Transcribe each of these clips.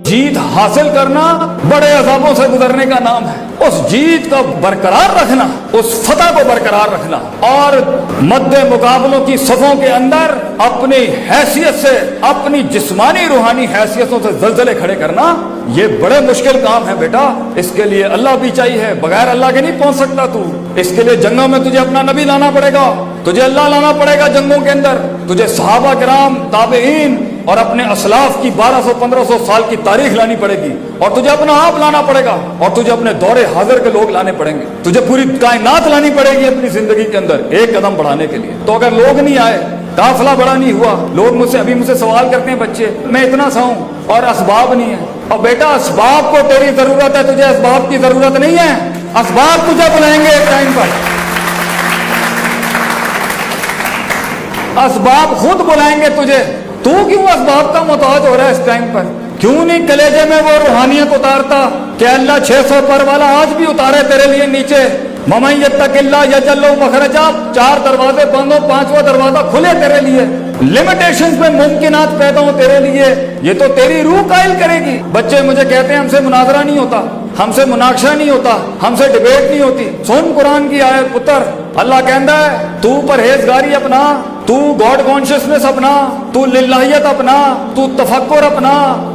जीत हासिल करना बड़े अजाबों से गुजरने का नाम है। उस जीत को बरकरार रखना, उस फतह को बरकरार रखना और मद्दे मुकाबलों की सफों के अंदर अपनी हैसियत से, अपनी जिस्मानी रूहानी हैसियतों से जलजले खड़े करना, ये बड़े मुश्किल काम है बेटा। इसके लिए अल्लाह भी चाहिए, बगैर अल्लाह के नहीं पहुंच सकता तू। इसके लिए जंगों में तुझे अपना नबी लाना पड़ेगा, तुझे अल्लाह लाना पड़ेगा जंगों के अंदर, तुझे सहाबा किराम, ताबईन और अपने असलाफ की 1200-1500 साल की तारीख लानी पड़ेगी, और तुझे अपना आप लाना पड़ेगा, और तुझे अपने दौरे हाजिर के लोग लाने पड़ेंगे, तुझे पूरी कायनात लानी पड़ेगी अपनी जिंदगी के अंदर एक कदम बढ़ाने के लिए। तो अगर लोग नहीं आए, काफिला बड़ा नहीं हुआ, लोग मुझसे सवाल करते हैं बच्चे, मैं इतना सा हूं और असबाब नहीं है। और बेटा असबाब को तेरी जरूरत है, तुझे असबाब की जरूरत नहीं है। असबाब तुझे बुलाएंगे एक टाइम पर, असबाब खुद बुलाएंगे तुझे। तू क्यों असबाब का मोहताज हो रहा है इस टाइम पर? क्यों नहीं कलेजे में वो रूहानियत उतारता कि अल्लाह 600 पर वाला आज भी उतारे तेरे लिए नीचे। ममन यत्तकिल्लाह यजअल लहू मखरजा, 4 दरवाजे बंद हो, 5वां दरवाजा खुले तेरे लिए। लिमिटेशंस में मुमकिनात पैदा हो तेरे लिए, ये तो तेरी रूह कायल करेगी। बच्चे मुझे कहते हैं हमसे मुनाजरा नहीं होता, हमसे मुनाकशा नहीं होता, हमसे डिबेट नहीं होती। सुन कुरान की आयत पुत्र, अल्लाह कहता है तू परहेजगारी अपना, तू गॉड कॉन्शियसनेस अपना, तू लिल्लाहियत अपना, तू तफक्कुर अपना,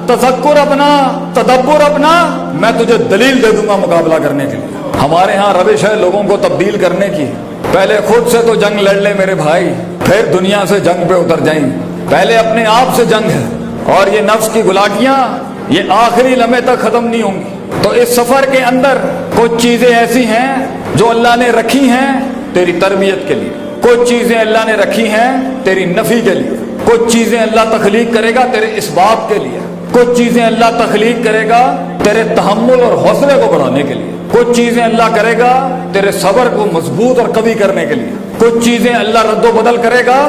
तज़क्कुर अपना, तदब्बुर अपना, मैं तुझे दलील दे दूंगा मुकाबला करने के लिए। हमारे यहाँ रविश है लोगों को तब्दील करने की। पहले खुद से तो जंग लड़ ले मेरे भाई, फिर दुनिया से जंग पे उतर जाएं। पहले अपने आप से जंग है, और ये नफ्स की गुलाटियां ये आखिरी लम्हे तक खत्म नहीं होंगी। तो इस सफर के अंदर कुछ चीजें ऐसी हैं जो अल्लाह ने रखी हैं तेरी तरबियत के लिए, कुछ चीजें अल्लाह ने रखी हैं तेरी नफी के लिए, कुछ चीजें अल्लाह तख्लीक करेगा तेरे इसबाब के लिए, कुछ चीजें अल्लाह तख्लीक करेगा तेरे तहम्मुल और हौसले को बढ़ाने के लिए, कुछ चीजें अल्लाह करेगा तेरे सब्र को मजबूत और कवी करने के लिए, कुछ चीजें अल्लाह रद्दो बदल करेगा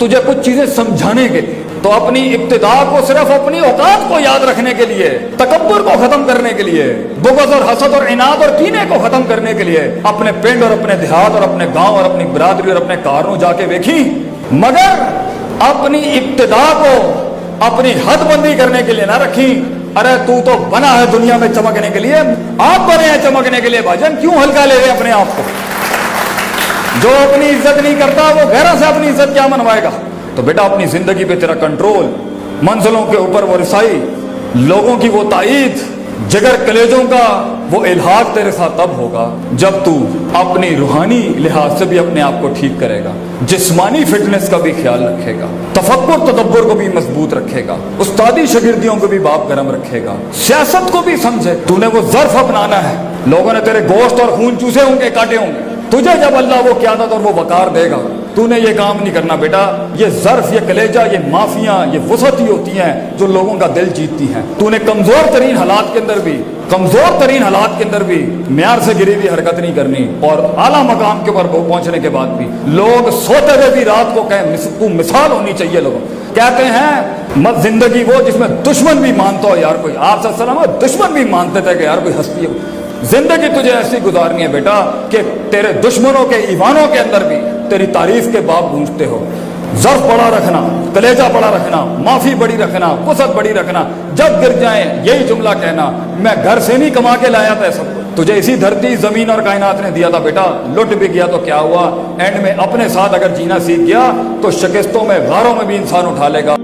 तुझे कुछ चीजें समझाने के लिए। तो अपनी इब्तिदा को सिर्फ अपनी औकात को याद रखने के लिए, तकब्बुर को खत्म करने के लिए, बुग़्ज़ और हसद और इनाद और कीने को खत्म करने के लिए अपने पिंड और अपने देहात और अपने गांव और अपनी बिरादरी और अपने कारों जाके देखी, मगर अपनी इब्तिदा को अपनी हदबंदी करने के लिए ना रखी। अरे तू तो बना है दुनिया में चमकने के लिए, आप बने हैं चमकने के लिए भाईजान, क्यों हल्का ले रहे अपने आप को? जो अपनी इज्जत नहीं करता वो गैरों से अपनी इज्जत क्या मनवाएगा? तो बेटा अपनी जिंदगी पे तेरा कंट्रोल, मंजिलों के ऊपर वो रिसाई, लोगों की वो ताईद, जिगर कलेजों का वो इल्हाक तेरे साथ तब होगा जब तू अपनी रूहानी लिहाज से भी अपने आप को ठीक करेगा, जिस्मानी फिटनेस का भी ख्याल रखेगा, तफक्कुर तदब्बुर को भी मजबूत रखेगा, उस्तादी शागिर्दियों को भी बाप गरम रखेगा, सियासत को भी समझे। तूने वो ज़र्फ अपनाना है, लोगों ने तेरे गोश्त और खून चूसे होंगे, काटे होंगे, तुझे जब अल्लाह वो क़यादत और वो वकार देगा, तूने ये काम नहीं करना बेटा। ये ज़र्फ, ये कलेजा, ये माफियां, ये वसअत ही होती हैं जो लोगों का दिल जीतती हैं। तूने कमजोर तरीन हालात के अंदर भी, कमजोर तरीन हालात के अंदर भी म्यार से गिरी हुई हरकत नहीं करनी, और आला मकाम के ऊपर पहुंचने के बाद भी लोग सोते हुए भी रात को कहें तू मिसाल होनी चाहिए। लोग कहते हैं मत जिंदगी वो जिसमें दुश्मन भी मानता हो यार कोई, आप सल्लल्लाहु अलैहि वसल्लम दुश्मन भी मानते थे कि यार कोई हस्ती है। जिंदगी तुझे ऐसी गुजारनी है बेटा कि तेरे दुश्मनों के ईवानों के अंदर भी तेरी तारीफ के बाप गूंजते हो। ज़र्फ बड़ा रखना, कलेजा बड़ा रखना, माफी बड़ी रखना, वसअत बड़ी रखना, जब गिर जाए यही जुमला कहना, मैं घर से नहीं कमा के लाया था सब कुछ, तुझे इसी धरती जमीन और कायनात ने दिया था बेटा। लुट भी गया तो क्या हुआ, एंड में अपने साथ अगर जीना सीख गया तो शिकस्तों में, गारों में भी इंसान उठा लेगा।